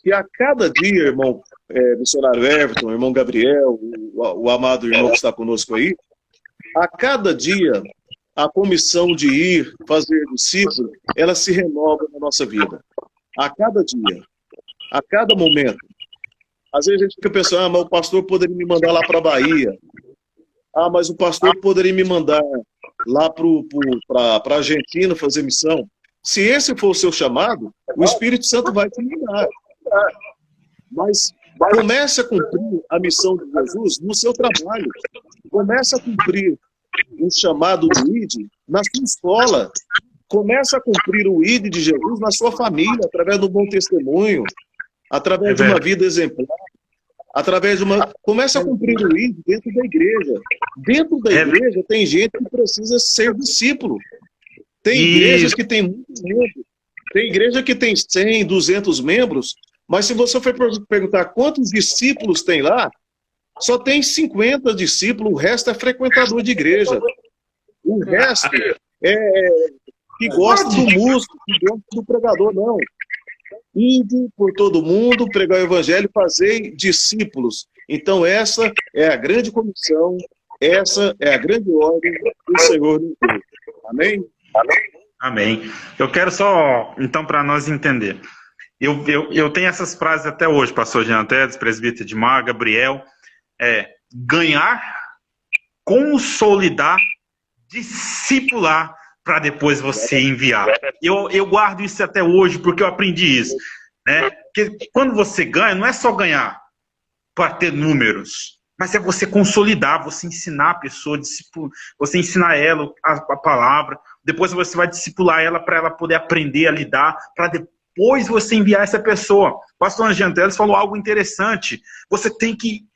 que a cada dia, irmão missionário Everton, irmão Gabriel, o amado irmão que está conosco aí, a cada dia, a comissão de ir fazer discípulo, ela se renova na nossa vida. A cada dia, a cada momento. Às vezes a gente fica pensando, mas o pastor poderia me mandar lá para a Bahia. Mas o pastor poderia me mandar lá para a Argentina fazer missão. Se esse for o seu chamado, o Espírito Santo vai te mandar. Mas comece a cumprir a missão de Jesus no seu trabalho. Comece a cumprir o chamado do ID na sua escola. Começa a cumprir o ID de Jesus na sua família, através do bom testemunho, através de uma vida exemplar, através de uma... Começa a cumprir o ID dentro da igreja. Dentro da igreja tem gente que precisa ser discípulo. Tem igrejas que tem muitos membros. Tem igreja que tem 100, 200 membros, mas se você for perguntar quantos discípulos tem lá, só tem 50 discípulos, o resto é frequentador de igreja. O resto é que gosta do músico, que gosta do pregador, não. Ide por todo mundo, pregar o evangelho e fazer discípulos. Então essa é a grande comissão, essa é a grande ordem do Senhor. Amém? Amém. Eu quero só, então, para nós entender. Eu tenho essas frases até hoje, pastor Jean Tedes, presbítero Edmar, Gabriel. Ganhar, consolidar, discipular, para depois você enviar. Eu guardo isso até hoje, porque eu aprendi isso. Né? Porque quando você ganha, não é só ganhar para ter números, mas é você consolidar, você ensinar a pessoa, você ensinar ela a palavra, depois você vai discipular ela para ela poder aprender a lidar, para depois você enviar essa pessoa. O pastor Jean Teles falou algo interessante. Você tem que...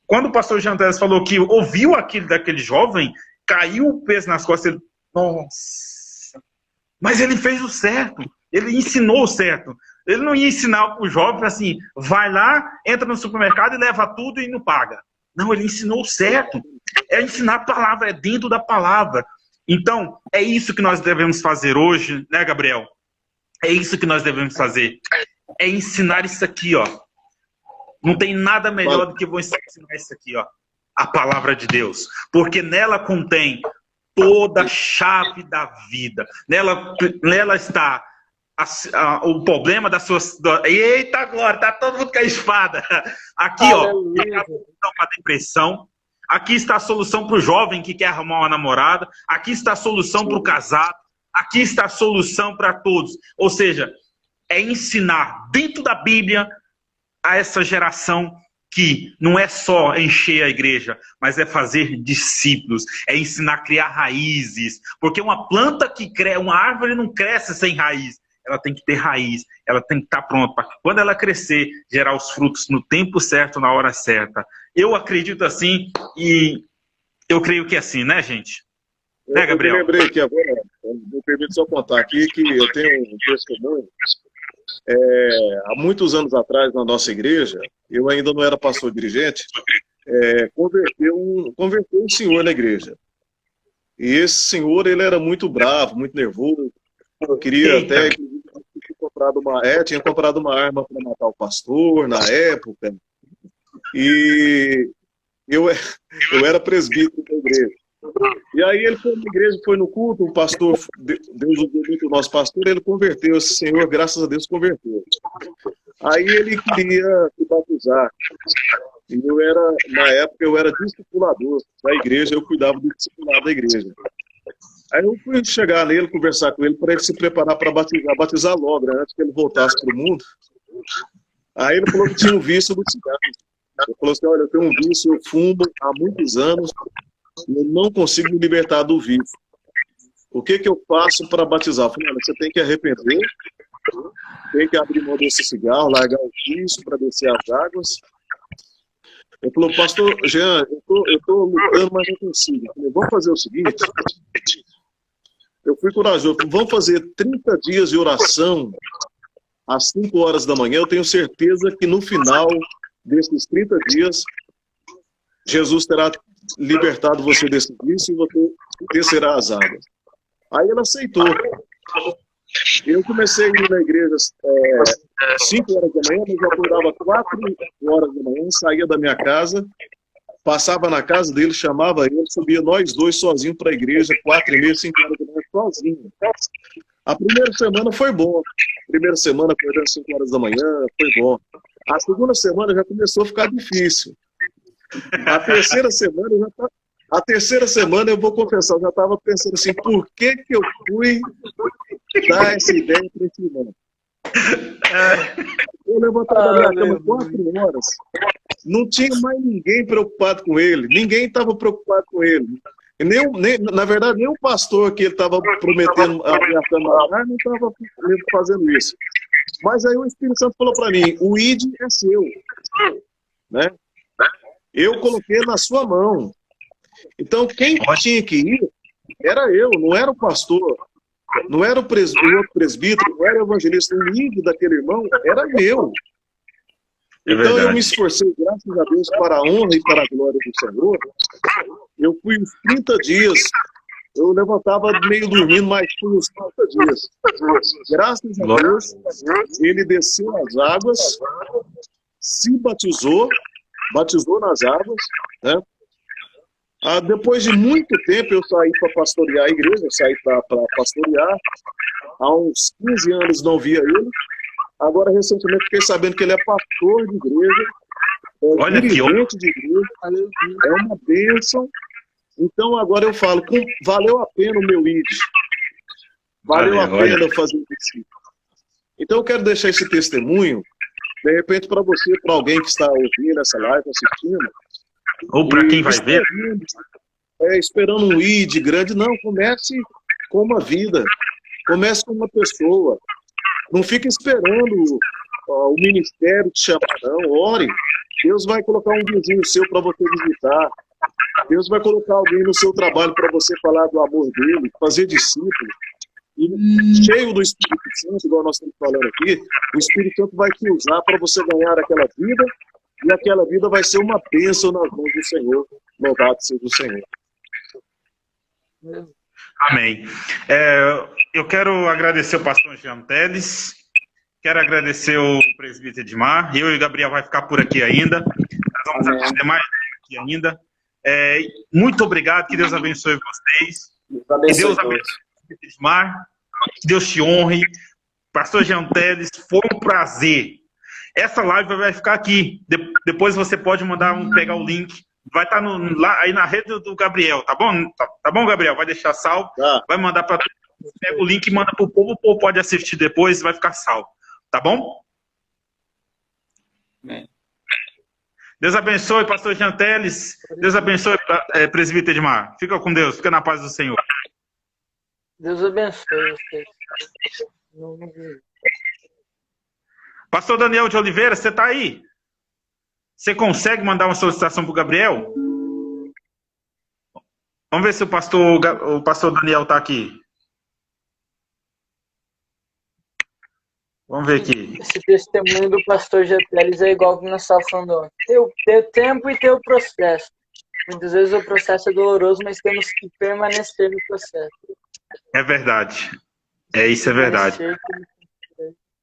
Quando o pastor Jean Teles falou que ouviu aquilo daquele jovem, caiu o peso nas costas, ele... Nossa! Mas ele fez o certo. Ele ensinou o certo. Ele não ia ensinar o jovem assim, vai lá, entra no supermercado e leva tudo e não paga. Não, ele ensinou o certo. É ensinar a palavra, é dentro da palavra. Então, é isso que nós devemos fazer hoje, né, Gabriel? É isso que nós devemos fazer. É ensinar isso aqui, ó. Não tem nada melhor do que vou ensinar isso aqui, ó. A palavra de Deus. Porque nela contém toda a chave da vida. Nela está o problema das suas... Eita, agora, tá todo mundo com a espada. Aqui, ó, está a solução para a depressão. Aqui está a solução para o jovem que quer arrumar uma namorada. Aqui está a solução para o casado. Aqui está a solução para todos. Ou seja, é ensinar dentro da Bíblia a essa geração que não é só encher a igreja, mas é fazer discípulos, é ensinar a criar raízes. Porque uma planta que cresce, uma árvore não cresce sem raiz. Ela tem que ter raiz, ela tem que estar pronta para quando ela crescer, gerar os frutos no tempo certo, na hora certa. Eu acredito assim e eu creio que é assim, né, gente? Né, Gabriel? Eu lembrei que agora, me permite só contar aqui que eu tenho um testemunho. Há muitos anos atrás, na nossa igreja, eu ainda não era pastor dirigente, converteu um senhor na igreja. E esse senhor, ele era muito bravo, muito nervoso. Eu queria até, inclusive, tinha comprado uma arma para matar o pastor na época. E eu era presbítero da igreja. E aí ele foi na igreja, foi no culto, o pastor, Deus usou muito o nosso pastor, ele converteu, esse senhor, graças a Deus, converteu. Aí ele queria se batizar. E na época, eu era discipulador da igreja, eu cuidava do discipulado da igreja. Aí eu fui chegar nele, conversar com ele, para ele se preparar para batizar logo, né, antes que ele voltasse para o mundo. Aí ele falou que tinha um vício do cigarro. Ele falou assim, olha, eu tenho um vício, eu fumo há muitos anos, eu não consigo me libertar do vício. O que eu faço para batizar? Eu falei, olha, você tem que arrepender, tem que abrir mão desse cigarro, largar o vício para descer as águas. Ele falou, pastor Jean, eu estou lutando, mas não consigo. Eu falei, vamos fazer o seguinte, eu fui corajoso, vamos fazer 30 dias de oração às 5 horas da manhã, eu tenho certeza que no final desses 30 dias, Jesus terá libertado você desse vício e você descerá as águas. Aí ela aceitou. Eu comecei a ir na igreja 5 horas da manhã, mas eu acordava 4 horas da manhã, saía da minha casa, passava na casa dele, chamava ele, subia nós dois sozinhos para a igreja, 4h30, 5 horas da manhã, sozinho. A primeira semana foi bom. A primeira semana, acordando 5 horas da manhã, foi bom. A segunda semana já começou a ficar difícil. A terceira semana, eu vou confessar, eu já estava pensando assim, por que eu fui dar essa ideia para esse irmão? Eu levantava da minha cama 4 horas, não tinha mais ninguém preocupado com ele, ninguém estava preocupado com ele. E na verdade, nem o pastor que ele estava prometendo, ameaçando lá, não estava fazendo isso. Mas aí o Espírito Santo falou para mim, o ID é seu. Né? Eu coloquei na sua mão. Então, quem tinha que ir era eu, não era o pastor, não era o outro presbítero, não era o evangelista. O ID daquele irmão era meu. Então eu me esforcei, graças a Deus, para a honra e para a glória do Senhor. Eu fui uns 30 dias, eu levantava meio dormindo, mas fui uns 30 dias. Graças a Deus, ele desceu as águas, se batizou nas águas, né? Depois de muito tempo eu saí para pastorear a igreja, eu saí para pastorear. Há uns 15 anos não via ele. Agora, recentemente, fiquei sabendo que ele é pastor de igreja, dirigente de igreja, é uma bênção. Então, agora eu falo, valeu a pena o meu ID. Valeu a pena eu fazer isso. Então, eu quero deixar esse testemunho, de repente, para você, para alguém que está ouvindo essa live, assistindo. Ou para quem vai ver. Esperando um ID grande. Não, comece com uma vida. Comece com uma pessoa. Não fique esperando o ministério te chamar, não. Ore. Deus vai colocar um vizinho seu para você visitar. Deus vai colocar alguém no seu trabalho para você falar do amor dele, fazer discípulo. E cheio do Espírito Santo, igual nós estamos falando aqui, o Espírito Santo vai te usar para você ganhar aquela vida, e aquela vida vai ser uma bênção nas mãos do Senhor. Louvado seja o Senhor. Amém. Eu quero agradecer o pastor Jean Teles, quero agradecer o presbítero Edmar, eu e o Gabriel vai ficar por aqui ainda, nós vamos atender mais aqui ainda. Muito obrigado, que Deus abençoe vocês, que Deus abençoe o presbítero Edmar, que Deus te honre. Pastor Jean Teles, foi um prazer. Essa live vai ficar aqui, depois você pode pegar o link. Vai estar lá aí na rede do Gabriel, tá bom? Tá bom, Gabriel? Vai deixar salvo, vai mandar para todo mundo, pega o link e manda para o povo pode assistir depois, vai ficar salvo, tá bom? Amém. Deus abençoe, pastor Jean Teles. Deus abençoe, presbítero Edmar. Fica com Deus, fica na paz do Senhor. Deus abençoe vocês. Pastor Daniel de Oliveira, você está aí? Você consegue mandar uma solicitação para o Gabriel? Vamos ver se o pastor Daniel está aqui. Vamos ver aqui. Esse testemunho do pastor Geteles é igual que nós estávamos falando ontem. Ter tempo e ter o processo. Muitas vezes o processo é doloroso, mas temos que permanecer no processo. É verdade. Isso é verdade.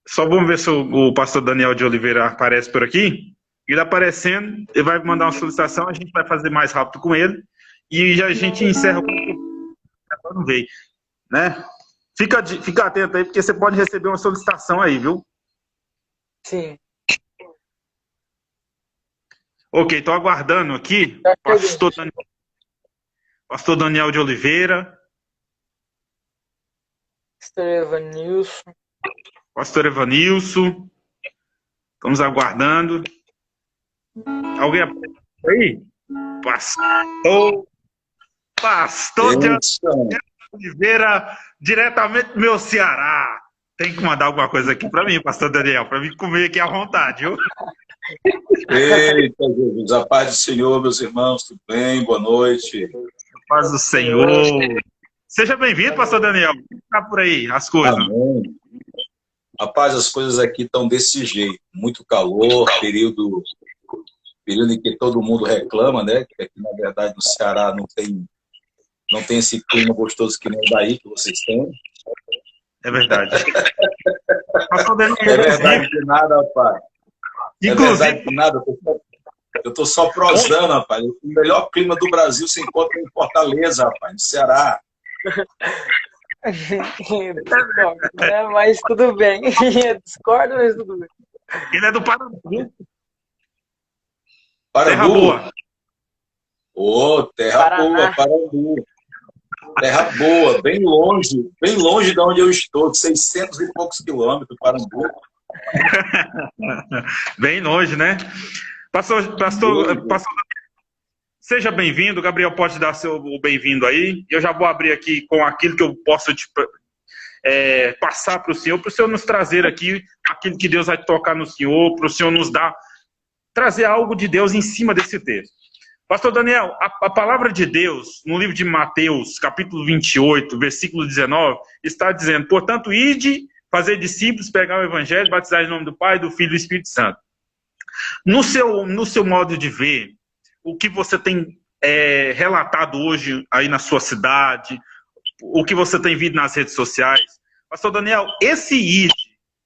Só vamos ver se o pastor Daniel de Oliveira aparece por aqui. Ele aparecendo, ele vai mandar uma solicitação, a gente vai fazer mais rápido com ele e já a gente encerra o não veio, né? Fica atento aí, porque você pode receber uma solicitação aí, viu? Sim. Ok, estou aguardando aqui pastor Daniel de Oliveira. Pastor Evanilson. Estamos aguardando. Alguém aparece aí? Pastor de Oliveira, diretamente do meu Ceará. Tem que mandar alguma coisa aqui para mim, pastor Daniel, para mim comer aqui à vontade, viu? Eita, Jesus, a paz do Senhor, meus irmãos, tudo bem? Boa noite. A paz do Senhor. Seja bem-vindo, pastor Daniel. Como está por aí as coisas? Amém. Rapaz, as coisas aqui estão desse jeito. Muito calor, período em que todo mundo reclama, né? Que aqui, na verdade, no Ceará não tem esse clima gostoso que nem o daí que vocês têm. É verdade. É verdade que nada, rapaz. Inclusive, é verdade que nada. Eu tô só prosando, rapaz. O melhor clima do Brasil se encontra em Fortaleza, rapaz, no Ceará. Mas tudo bem. Discordo, mas tudo bem. Ele é do Parambu. Terra boa. Terra Paraná. boa, Parambu. Terra boa, bem longe de onde eu estou, de 600 e poucos quilômetros, Parambu. Bem longe, né? Pastor, Seja bem-vindo. Gabriel pode dar seu bem-vindo aí. Eu já vou abrir aqui com aquilo que eu posso passar para o senhor nos trazer aqui aquilo que Deus vai tocar no senhor, para o senhor nos trazer algo de Deus em cima desse texto. Pastor Daniel, a palavra de Deus, no livro de Mateus, capítulo 28, versículo 19, está dizendo: portanto, ide, fazer discípulos, pregar o evangelho, batizar em nome do Pai, do Filho e do Espírito Santo. No seu modo de ver, o que você tem relatado hoje aí na sua cidade, o que você tem visto nas redes sociais, pastor Daniel, esse ide,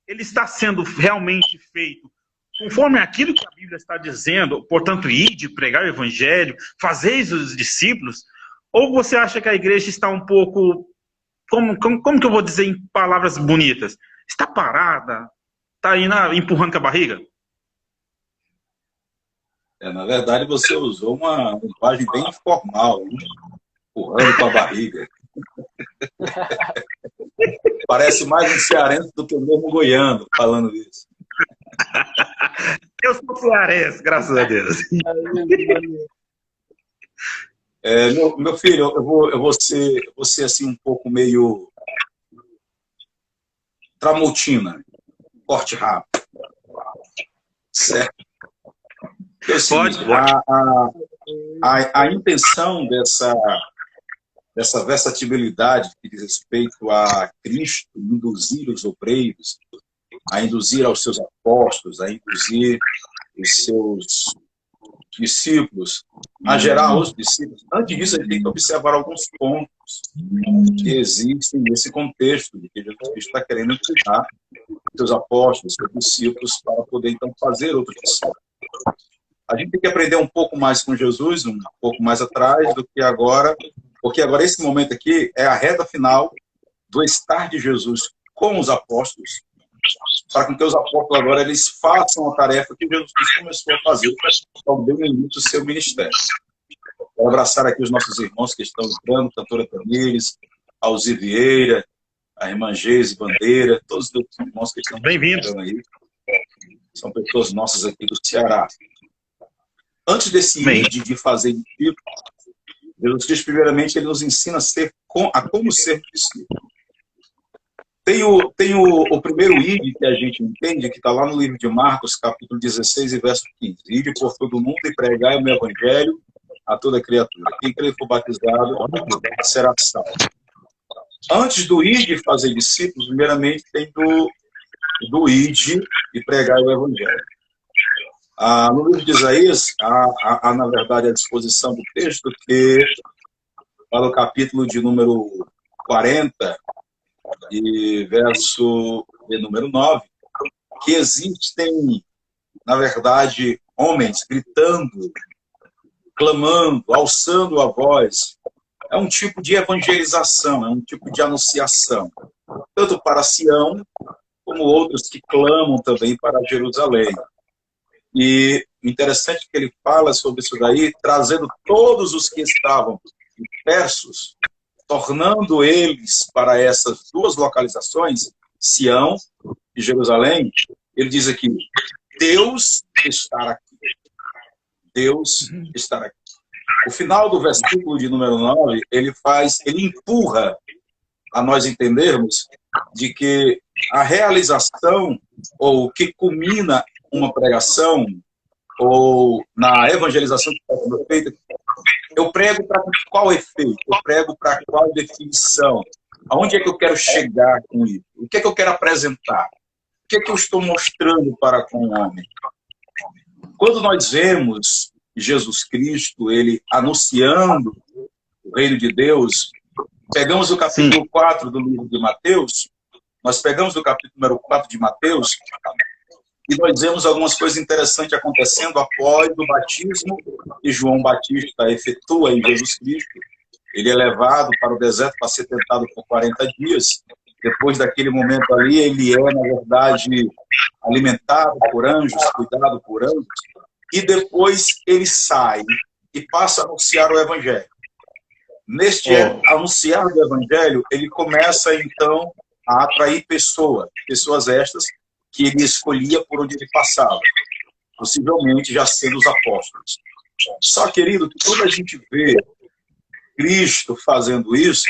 ele está sendo realmente feito conforme aquilo que a Bíblia está dizendo, portanto, ide, pregar o evangelho, fazeis os discípulos, ou você acha que a igreja está um pouco, como que eu vou dizer em palavras bonitas, está parada, está aí empurrando com a barriga? Na verdade, você usou uma linguagem bem informal, né? Empurrando com a barriga. Parece mais um cearense do que o mesmo goiano falando isso. Eu sou cearense, graças a Deus. Meu filho, eu vou ser assim um pouco meio Tramontina, corte rápido. Certo? Pode. A intenção dessa versatilidade que diz respeito a Cristo, induzir os obreiros, a induzir aos seus apóstolos, a induzir os seus discípulos, a gerar os discípulos. Antes disso, a gente tem que observar alguns pontos que existem nesse contexto de que Jesus Cristo está querendo ensinar seus apóstolos, seus discípulos, para poder, então, fazer outros discípulos. A gente tem que aprender um pouco mais com Jesus, um pouco mais atrás do que agora, porque agora esse momento aqui é a reta final do estar de Jesus com os apóstolos, para que os apóstolos agora eles façam a tarefa que Jesus Cristo começou a fazer ao bem no início do seu ministério. Quero abraçar aqui os nossos irmãos que estão entrando, cantora Tamires, Alzir Vieira, a irmã Geise Bandeira, todos os irmãos que estão entrando aí. São pessoas nossas aqui do Ceará. Antes desse ide de fazer discípulo, Jesus Cristo, primeiramente, ele nos ensina a como ser discípulo. Tem o primeiro ide que a gente entende, que está lá no livro de Marcos, capítulo 16 e verso 15. Ide por todo mundo e pregai o meu evangelho a toda criatura. Quem crer for batizado será salvo. Antes do ide fazer discípulos, primeiramente tem do ide e pregar o evangelho. No livro de Isaías, há, na verdade, a disposição do texto que, para o capítulo de número 40 e verso de número 9, que existem, na verdade, homens gritando, clamando, alçando a voz. É um tipo de evangelização, é um tipo de anunciação, tanto para Sião, como outros que clamam também para Jerusalém. E interessante que ele fala sobre isso daí, trazendo todos os que estavam dispersos, tornando eles para essas duas localizações, Sião e Jerusalém. Ele diz aqui, Deus estará aqui. Deus estará aqui. O final do versículo de número 9, ele empurra a nós entendermos de que a realização, ou o que culmina uma pregação, ou na evangelização que está sendo feita, eu prego para qual efeito? Eu prego para qual definição? Aonde é que eu quero chegar com isso? O que é que eu quero apresentar? O que é que eu estou mostrando para com o homem? Quando nós vemos Jesus Cristo, ele anunciando o reino de Deus, pegamos o capítulo 4 do livro de Mateus, nós pegamos o capítulo número 4 de Mateus, e nós vemos algumas coisas interessantes acontecendo após o batismo que João Batista efetua em Jesus Cristo. Ele é levado para o deserto para ser tentado por 40 dias. Depois daquele momento ali, ele é, na verdade, alimentado por anjos, cuidado por anjos. E depois ele sai e passa a anunciar o Evangelho. Neste anunciar do Evangelho, ele começa, então, a atrair pessoas estas que ele escolhia por onde ele passava, possivelmente já sendo os apóstolos. Só, querido, que quando a gente vê Cristo fazendo isso,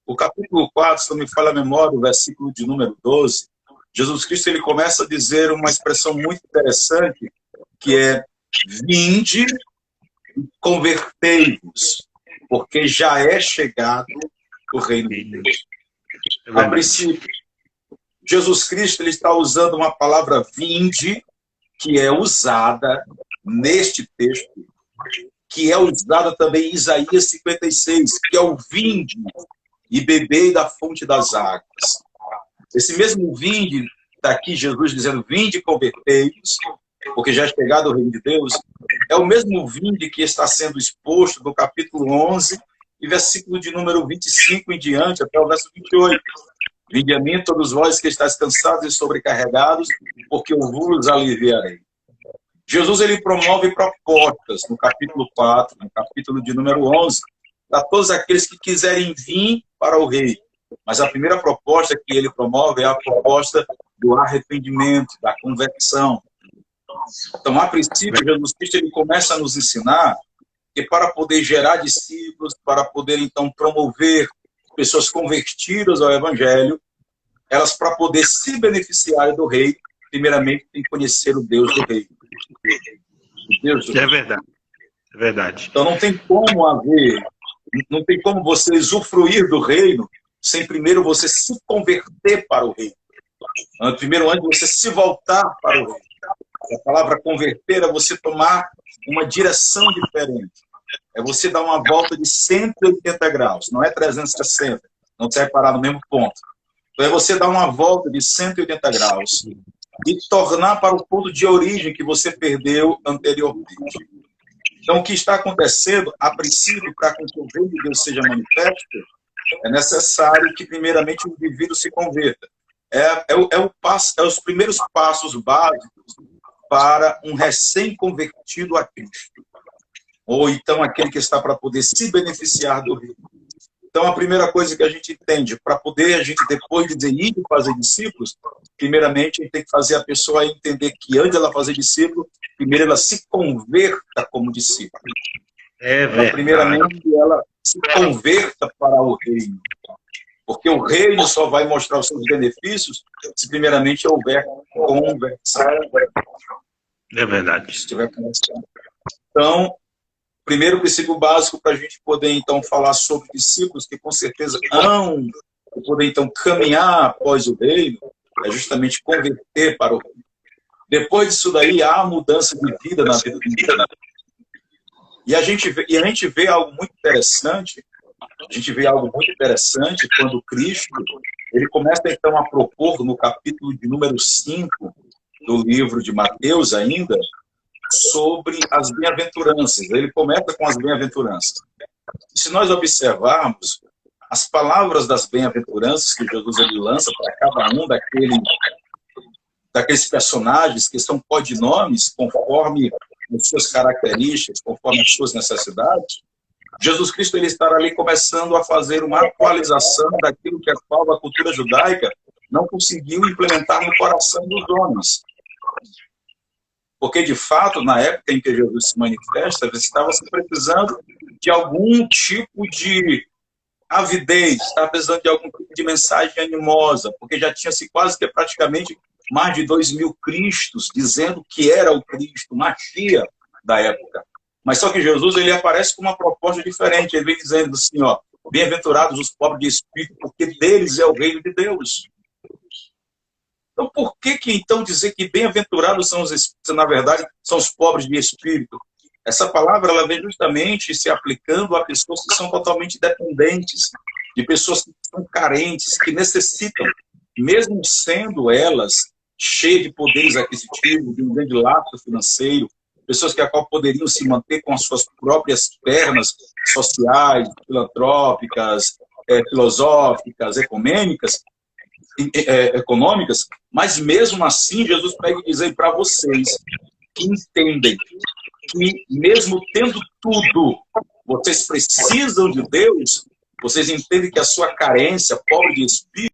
o capítulo 4, se não me falha a memória, o versículo de número 12, Jesus Cristo ele começa a dizer uma expressão muito interessante, que é: vinde e convertei-vos, porque já é chegado o reino de Deus. A princípio, Jesus Cristo ele está usando uma palavra vinde, que é usada neste texto, que é usada também em Isaías 56, que é o vinde e bebei da fonte das águas. Esse mesmo vinde, está aqui Jesus dizendo, vinde e convertei-vos, porque já é chegado o reino de Deus, é o mesmo vinde que está sendo exposto no capítulo 11, e versículo de número 25 em diante, até o verso 28. Vinde a mim, todos vós que estáis cansados e sobrecarregados, porque eu vos aliviarei. Jesus ele promove propostas no capítulo 4, no capítulo de número 11, para todos aqueles que quiserem vir para o rei. Mas a primeira proposta que ele promove é a proposta do arrependimento, da conversão. Então, a princípio, Jesus Cristo ele começa a nos ensinar que para poder gerar discípulos, para poder, então, promover pessoas convertidas ao Evangelho, elas, para poder se beneficiarem do rei, primeiramente, tem que conhecer o Deus do rei. É verdade. É verdade. Então, não tem como você usufruir do reino sem primeiro você se converter para o reino. Primeiro, antes de você se voltar para o reino. A palavra converter é você tomar uma direção diferente. É você dar uma volta de 180 graus, não é 360, não se parar no mesmo ponto. Então é você dar uma volta de 180 graus e tornar para o ponto de origem que você perdeu anteriormente. Então o que está acontecendo, a princípio, para que o reino de Deus seja manifesto, é necessário que primeiramente o indivíduo se converta. É os primeiros passos básicos para um recém-convertido a Cristo. Ou então aquele que está para poder se beneficiar do reino. Então a primeira coisa que a gente entende, para poder a gente depois de ir fazer discípulos, primeiramente a gente tem que fazer a pessoa entender que antes dela fazer discípulo, primeiro ela se converta como discípulo. É verdade. Então, primeiramente ela se converta para o reino. Porque o reino só vai mostrar os seus benefícios se primeiramente houver conversão. É verdade. Então, primeiro princípio básico para a gente poder, então, falar sobre discípulos que, com certeza, hão de poder, então, caminhar após o reino, é justamente converter para o reino. Depois disso daí, há mudança de vida na vida do indivíduo. E a gente vê algo muito interessante. A gente vê algo muito interessante quando Cristo ele começa, então, a propor, no capítulo de número 5 do livro de Mateus ainda, sobre as bem-aventuranças. Ele começa com as bem-aventuranças. Se nós observarmos, as palavras das bem-aventuranças que Jesus ele lança para cada um daqueles personagens que são codinomes conforme as suas características, conforme as suas necessidades, Jesus Cristo ele estará ali começando a fazer uma atualização daquilo que a cultura judaica não conseguiu implementar no coração dos homens. Porque, de fato, na época em que Jesus se manifesta, estava se precisando de algum tipo de avidez, estava precisando de algum tipo de mensagem animosa, porque já tinha-se quase que praticamente mais de 2.000 Cristos dizendo que era o Cristo, Machia da época. Mas só que Jesus ele aparece com uma proposta diferente. Ele vem dizendo assim, ó, bem-aventurados os pobres de espírito, porque deles é o reino de Deus. Então, por que então dizer que bem-aventurados são os espíritos, na verdade, são os pobres de espírito? Essa palavra ela vem justamente se aplicando a pessoas que são totalmente dependentes, de pessoas que são carentes, que necessitam, mesmo sendo elas cheias de poderes aquisitivos, de um grande laço financeiro, pessoas que a qual poderiam se manter com as suas próprias pernas sociais, filantrópicas, filosóficas, econômicas, mas mesmo assim Jesus pega e diz aí para vocês que entendem que mesmo tendo tudo, vocês precisam de Deus, vocês entendem que a sua carência, pobre de espírito,